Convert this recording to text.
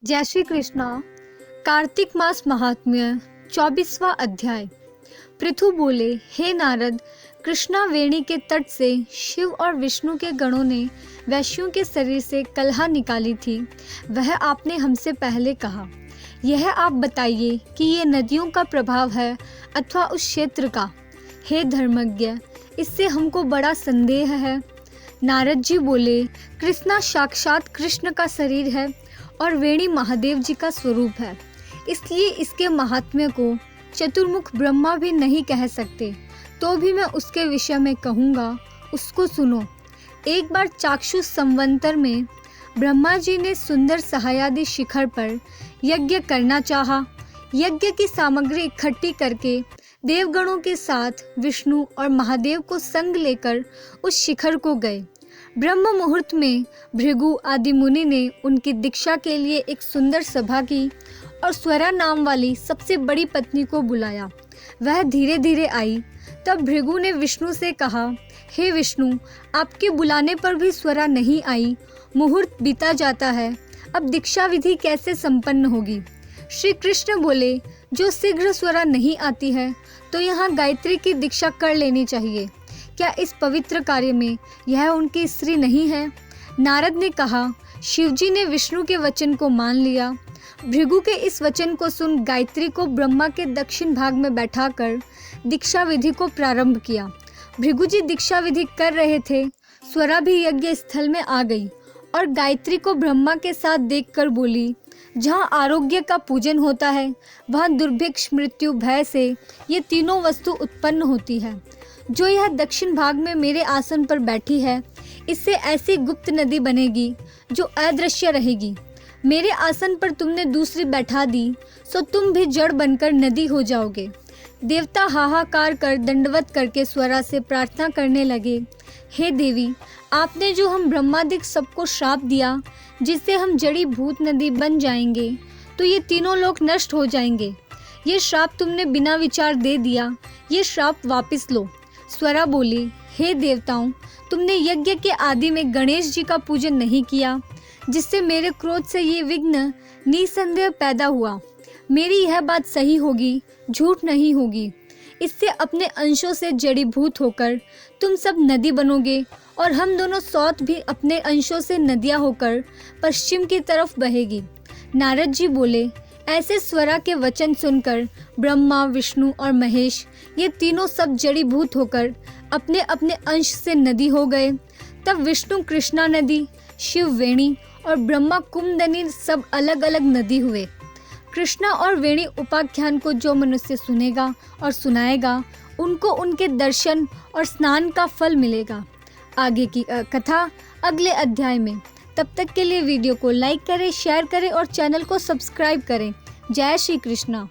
जय श्री कृष्णा। कार्तिक मास महात्म्य 24वां अध्याय। पृथु बोले, हे नारद, कृष्णा वेणी के तट से शिव और विष्णु के गणों ने वैश्यों के शरीर से कलहा निकाली थी, वह आपने हमसे पहले कहा। यह आप बताइए कि ये नदियों का प्रभाव है अथवा उस क्षेत्र का। हे धर्मज्ञ, इससे हमको बड़ा संदेह है। नारद जी बोले, कृष्णा साक्षात कृष्ण का शरीर है और वेणी महादेव जी का स्वरूप है, इसलिए इसके महात्म्य को चतुर्मुख ब्रह्मा भी नहीं कह सकते। तो भी मैं उसके विषय में कहूँगा, उसको सुनो। एक बार चाक्षुष संवंतर में ब्रह्मा जी ने सुंदर सहायादि शिखर पर यज्ञ करना चाहा। यज्ञ की सामग्री इकट्ठी करके देवगणों के साथ विष्णु और महादेव को संग लेकर उस शिखर को गए। ब्रह्म मुहूर्त में भृगु आदि मुनि ने उनकी दीक्षा के लिए एक सुंदर सभा की और स्वरा नाम वाली सबसे बड़ी पत्नी को बुलाया। वह धीरे धीरे आई। तब भृगु ने विष्णु से कहा, हे विष्णु, आपके बुलाने पर भी स्वरा नहीं आई, मुहूर्त बीता जाता है, अब दीक्षा विधि कैसे संपन्न होगी? श्री कृष्ण बोले, जो शीघ्र स्वरा नहीं आती है तो यहाँ गायत्री की दीक्षा कर लेनी चाहिए। क्या इस पवित्र कार्य में यह उनकी स्त्री नहीं है? नारद ने कहा, शिवजी ने विष्णु के वचन को मान लिया। भृगु के इस वचन को सुन गायत्री को ब्रह्मा के दक्षिण भाग में बैठाकर दीक्षा विधि को प्रारंभ किया। भृगु जी दीक्षा विधि कर रहे थे, स्वरा भी यज्ञ स्थल में आ गई और गायत्री को ब्रह्मा के साथ देखकर बोली, जहाँ आरोग्य का पूजन होता है वहाँ दुर्भिक्ष, मृत्यु, भय से ये तीनों वस्तु उत्पन्न होती है। जो यह दक्षिण भाग में मेरे आसन पर बैठी है, इससे ऐसी गुप्त नदी बनेगी जो अदृश्य रहेगी। मेरे आसन पर तुमने दूसरी बैठा दी, सो तुम भी जड़ बनकर नदी हो जाओगे। देवता हाहाकार कर दंडवत करके स्वरा से प्रार्थना करने लगे, हे देवी, आपने जो हम ब्रह्मादिक सबको श्राप दिया जिससे हम जड़ी भूत नदी बन जाएंगे, तो ये तीनों लोग नष्ट हो जाएंगे। ये श्राप तुमने बिना विचार दे दिया, ये श्राप वापस लो। स्वरा बोली, हे देवताओं, तुमने यज्ञ के आदि में गणेश जी का पूजन नहीं किया, जिससे मेरे क्रोध से ये विघ्न निसंदेह पैदा हुआ। मेरी यह बात सही होगी, झूठ नहीं होगी। इससे अपने अंशों से जड़ीभूत होकर तुम सब नदी बनोगे और हम दोनों सौत भी अपने अंशों से नदियाँ होकर पश्चिम की तरफ बहेगी। नारद जी बोले, ऐसे स्वरा के वचन सुनकर ब्रह्मा, विष्णु और महेश ये तीनों सब जड़ीभूत होकर अपने अपने अंश से नदी हो गए। तब विष्णु कृष्णा नदी, शिव वेणी और ब्रह्मा कुमदनी सब अलग अलग नदी हुए। कृष्णा और वेणी उपाख्यान को जो मनुष्य सुनेगा और सुनाएगा, उनको उनके दर्शन और स्नान का फल मिलेगा। आगे की कथा अगले अध्याय में। तब तक के लिए वीडियो को लाइक करें, शेयर करें और चैनल को सब्सक्राइब करें। जय श्री कृष्णा।